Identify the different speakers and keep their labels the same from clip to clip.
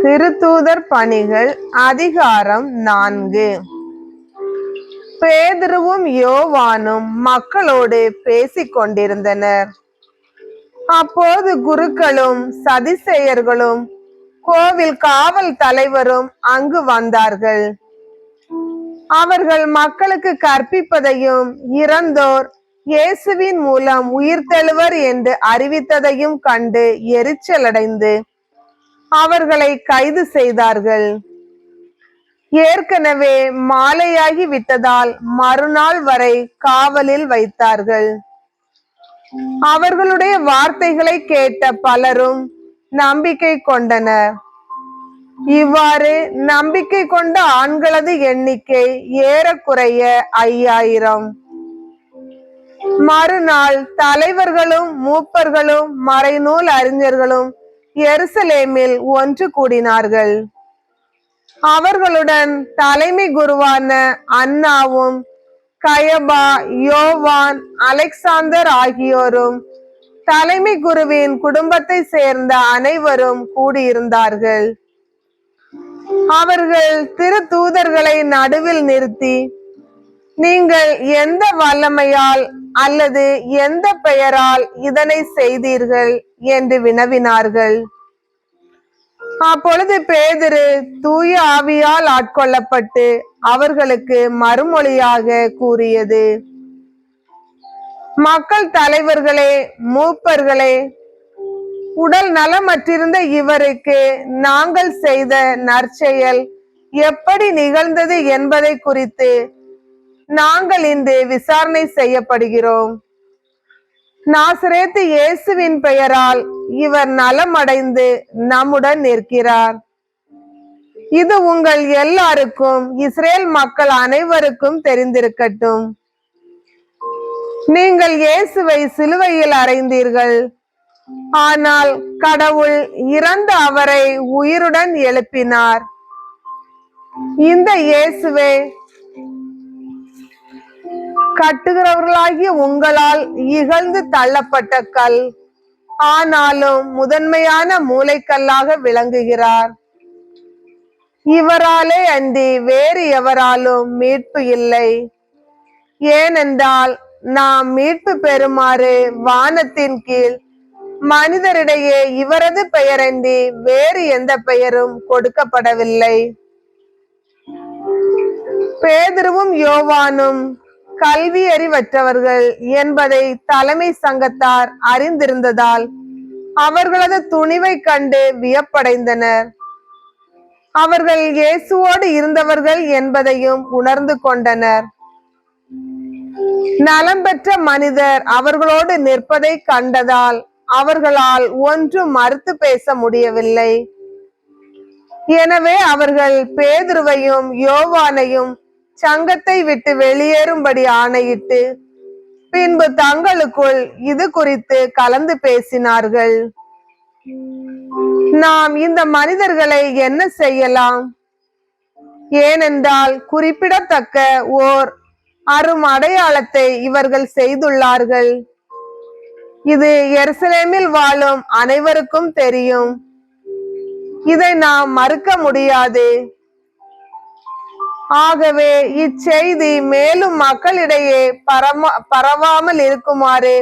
Speaker 1: திருத்தூதர் பணிகள் அதிகாரம் 4. பேதுருவும் யோவானும் மக்களோடு பேசிக் கொண்டிருந்தனர். அப்போது குருக்களும் சதிசேயர்களும் கோவில் காவல் தலைவரும் அங்கு வந்தார்கள். அவர்கள் மக்களுக்கு கற்பிப்பதையும் இறந்தோர் இயேசுவின் மூலம் உயிர்த்தெழுவர் என்று அறிவித்ததையும் கண்டு எரிச்சலடைந்து அவர்களை கைது செய்தார்கள். ஏற்கனவே மாலையாகி விட்டதால் மறுநாள் வரை காவலில் வைத்தார்கள். அவர்களுடைய வார்த்தைகளை கேட்ட பலரும் நம்பிக்கை கொண்டனர். இவ்வாறு நம்பிக்கை கொண்ட ஆண்களது எண்ணிக்கை ஏறக்குறைய 5000. மறுநாள் தலைவர்களும் மூப்பர்களும் மறைநூல் அறிஞர்களும் எருசலேமில் ஒன்று கூடினார்கள். அவர்களுடன் தலைமை குருவான அன்னாவும் கயபா, யோவான், அலெக்சாந்தர் ஆகியோரும் தலைமை குருவின் குடும்பத்தை சேர்ந்த அனைவரும் கூடியிருந்தார்கள். அவர்கள் திருத்தூதர்களை நடுவில் நிறுத்தி, நீங்கள் எந்த வல்லமையால் அல்லது எந்த பெயரால் இதனை செய்தீர்கள் என்று வினவினார்கள். அப்பொழுது பேதுரு தூய ஆவியால் ஆட்கொள்ளப்பட்டு அவர்களுக்கு மறுமொழியாக கூறியது, மக்கள் தலைவர்களே, மூப்பர்களே, உடல் நலமற்றிருந்த இவருக்கு நாங்கள் செய்த நற்செயல் எப்படி நிகழ்ந்தது என்பதை குறித்து நாங்கள் இன்று விசாரணை செய்யப்படுகிறோம். நாசரேத்து இயேசுவின் பெயரால் இவர் நலமடைந்து நம்முடன் நிற்கிறார். இது உங்கள் எல்லாருக்கும், இஸ்ரேல் மக்கள் அனைவருக்கும் தெரிந்திருக்கட்டும். நீங்கள் இயேசுவை சிலுவையில் அறைந்தீர்கள். ஆனால் கடவுள் இறந்த அவரை உயிருடன் எழுப்பினார். இந்த இயேசுவே கட்டுகிறவர்களாகிய உங்களால் இகழ்ந்து தள்ளப்பட்ட கல், ஆனாலும் முதன்மையான மூலைக்கல்லாக விளங்குகிறார். இவராலே அன்றி வேறு எவராலும் மீட்பு இல்லை. ஏனென்றால் நாம் மீட்பு பெறுமாறு வானத்தின் கீழ் மனிதரிடையே இவரது பெயரன்றி வேறு எந்த பெயரும் கொடுக்கப்படவில்லை. பேதுருவும் யோவானும் கல்வி அறிவற்றவர்கள் என்பதை தலைமை சங்கத்தார் அறிந்திருந்ததால் அவர்களது துணிவை கண்டு வியப்படைந்தனர். அவர்கள் இயேசுவோடு இருந்தவர்கள் என்பதையும் உணர்ந்து கொண்டனர். நலம் பெற்ற மனிதர் அவர்களோடு நிற்பதை கண்டதால் அவர்களால் ஒன்றும் மறுத்து பேச முடியவில்லை. எனவே அவர்கள் பேதுருவையும் யோவானையும் சங்கத்தை விட்டு வெளியேறும்படி ஆணையிட்டு பின்பு தங்களுக்குள் இது குறித்து கலந்து பேசினார்கள். நாம் இந்த மனிதர்களை என்ன செய்யலாம்? ஏனென்றால் குறிப்பிடத்தக்க ஓர் அரும் அடையாளத்தை இவர்கள் செய்துள்ளார்கள். இது எருசலேமில் வாழும் அனைவருக்கும் தெரியும். இதை நாம் மறுக்க முடியாது. ஆகவே இச்செய்தி மேலும் மக்களிடையே பரவாமல் இருக்குமாறு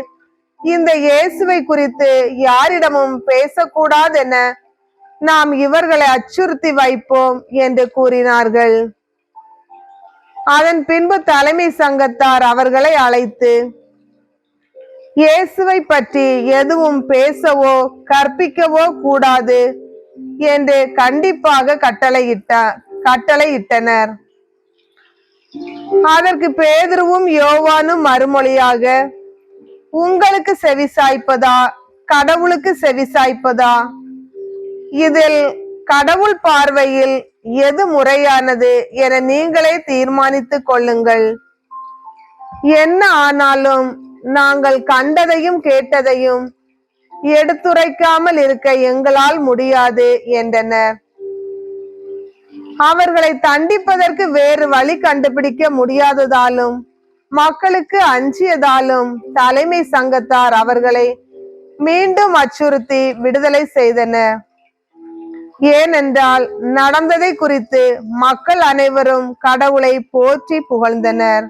Speaker 1: இந்த இயேசுவை குறித்து யாரிடமும் பேசக்கூடாதென நாம் இவர்களை அச்சுறுத்தி வைப்போம் என்று கூறினார்கள். அதன் பின்பு தலைமை சங்கத்தார் அவர்களை அழைத்து, இயேசுவை பற்றி எதுவும் பேசவோ கற்பிக்கவோ கூடாது என்று கண்டிப்பாக கட்டளையிட்டனர். அதற்கு பேதுருவும் யோவானும் மறுமொழியாக, உங்களுக்கு செவிசாய்ப்பதா கடவுளுக்கு செவிசாய்ப்பதா? இதில் கடவுள் பார்வையில் எது முறையானது என நீங்களே தீர்மானித்துக் கொள்ளுங்கள். என்ன ஆனாலும் நாங்கள் கண்டதையும் கேட்டதையும் எடுத்துரைக்காமல் இருக்க எங்களால் முடியாது என்றனர். அவர்களை தண்டிப்பதற்கு வேறு வழி கண்டுபிடிக்க முடியாததாலும் மக்களுக்கு அஞ்சியதாலும் தலைமை சங்கத்தார் அவர்களை மீண்டும் அச்சுறுத்தி விடுதலை செய்தனர். ஏனென்றால் நடந்ததை குறித்து மக்கள் அனைவரும் கடவுளை போற்றி புகழ்ந்தனர்.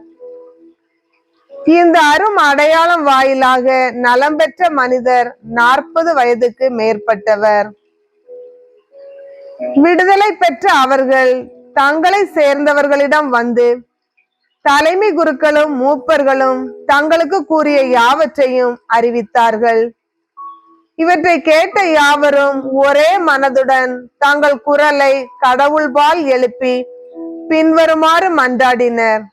Speaker 1: இந்த அரும் அடையாளம் வாயிலாக நலம் பெற்ற மனிதர் 40 வயதுக்கு மேற்பட்டவர். விடுதலை பெற்ற அவர்கள் தங்களை சேர்ந்தவர்களிடம் வந்து தலைமை குருக்களும் மூப்பர்களும் தங்களுக்கு கூறிய யாவற்றையும் அறிவித்தார்கள். இவற்றை கேட்ட யாவரும் ஒரே மனதுடன் தங்கள் குரலை கடவுள்பால் எழுப்பி பின்வருமாறு மன்றாடினர்.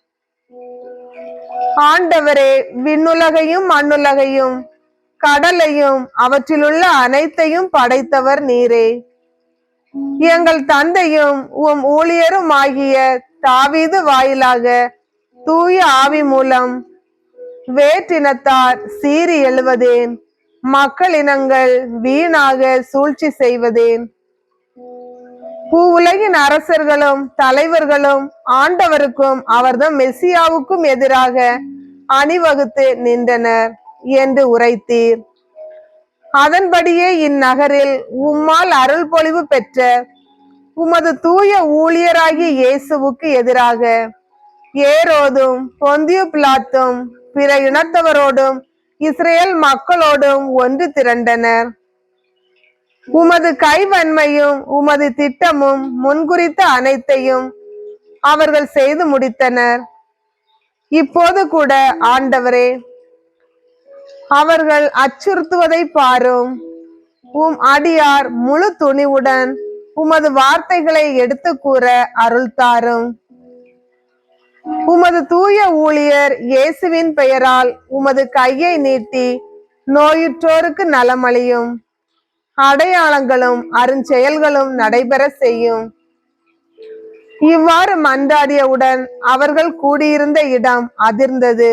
Speaker 1: ஆண்டவரே, விண்ணுலகையும் மண்ணுலகையும் கடலையும் அவற்றிலுள்ள அனைத்தையும் படைத்தவர் நீரே. எங்கள் தந்தையும் உம் ஊழியரும் ஆகிய தாவீது வாயிலாக தூய ஆவி மூலம் வேற்றினத்தார் சீறி எழுவதேன், மக்கள் இனங்கள் வீணாக சூழ்ச்சி செய்வதேன். பூவுலகின் அரசர்களும் தலைவர்களும் ஆண்டவருக்கும் அவர்தம் மெசியாவுக்கும் எதிராக அணிவகுத்து நின்றனர் என்று உரைத்தீர். அதன்படியே இந்நகரில் உம்மால் அருள் பொழிவு பெற்ற உமது தூய ஊழியராகிய இயேசுவுக்கு எதிராக ஏரோதும் பொந்தியு பிலாத்தும் பிற இனத்தவரோடும் இஸ்ரேல் மக்களோடும் ஒன்று திரண்டனர். உமது கைவன்மையும் உமது திட்டமும் முன்குறித்த அனைத்தையும் அவர்கள் செய்து முடித்தனர். இப்போது கூட ஆண்டவரே, அவர்கள் அச்சுறுத்துவதை பாரும். உம் அடியார் முழு துணிவுடன் உமது வார்த்தைகளை எடுத்து கூற அருள் தாரும். உமது தூய ஊழியர் இயேசுவின் பெயரால் உமது கையை நீட்டி நோயுற்றோருக்கு நலமளியும். அடையாளங்களும் அருஞ்செயல்களும் நடைபெற செய்யும். இவ்வாறு மன்றாடியவுடன் அவர்கள் கூடியிருந்த இடம் அதிர்ந்தது.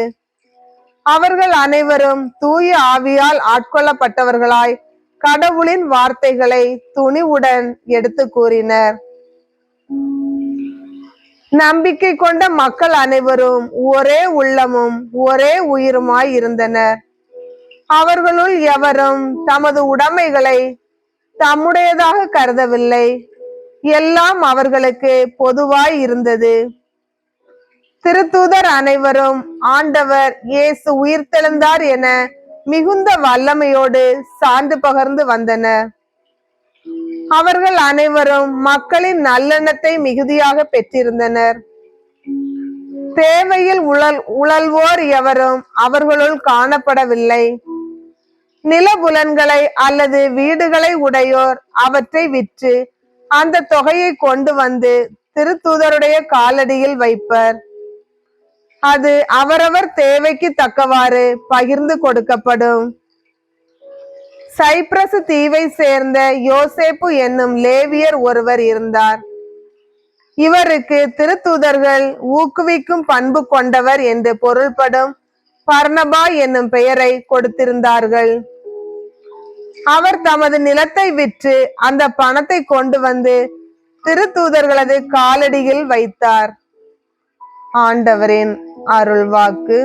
Speaker 1: அவர்கள் அனைவரும் தூய ஆவியால் ஆட்கொள்ளப்பட்டவர்களாய் கடவுளின் வார்த்தைகளை துணிவுடன் எடுத்து கூறினர். நம்பிக்கை கொண்ட மக்கள் அனைவரும் ஒரே உள்ளமும் ஒரே உயிருமாய் இருந்தனர். அவர்களுள் எவரும் தமது உடைமைகளை தம்முடையதாக கருதவில்லை. எல்லாம் அவர்களுக்கு பொதுவாய் இருந்தது. திருத்தூதர் அனைவரும் ஆண்டவர் இயேசு உயிர்த்தெழுந்தார் என மிகுந்த வல்லமையோடு சான்று பகர்ந்து வந்தனர். அவர்கள் அனைவரும் மக்களின் நல்லெண்ணத்தை மிகுதியாக பெற்றிருந்தனர். தேவையில் உழல்வோர் எவரும் அவர்களுள் காணப்படவில்லை. நிலபுலன்களை அல்லது வீடுகளை உடையோர் அவற்றை விற்று அந்த தொகையை கொண்டு வந்து திருத்தூதருடைய காலடியில் வைப்பர். அது அவரவர் தேவைக்கு தக்கவாறு பகிர்ந்து கொடுக்கப்படும். சைப்ரஸ் தீவை சேர்ந்த யோசேப்பு என்னும் லேவியர் ஒருவர் இருந்தார். இவருக்கு திருத்தூதர்கள் ஊக்குவிக்கும் பண்பு கொண்டவர் என்று பொருள்படும் பர்னபா என்னும் பெயரை கொடுத்திருந்தார்கள். அவர் தமது நிலத்தை விற்று அந்த பணத்தை கொண்டு வந்து திருத்தூதர்களது காலடியில் வைத்தார். ஆண்டவரின் அருள்வாக்கு.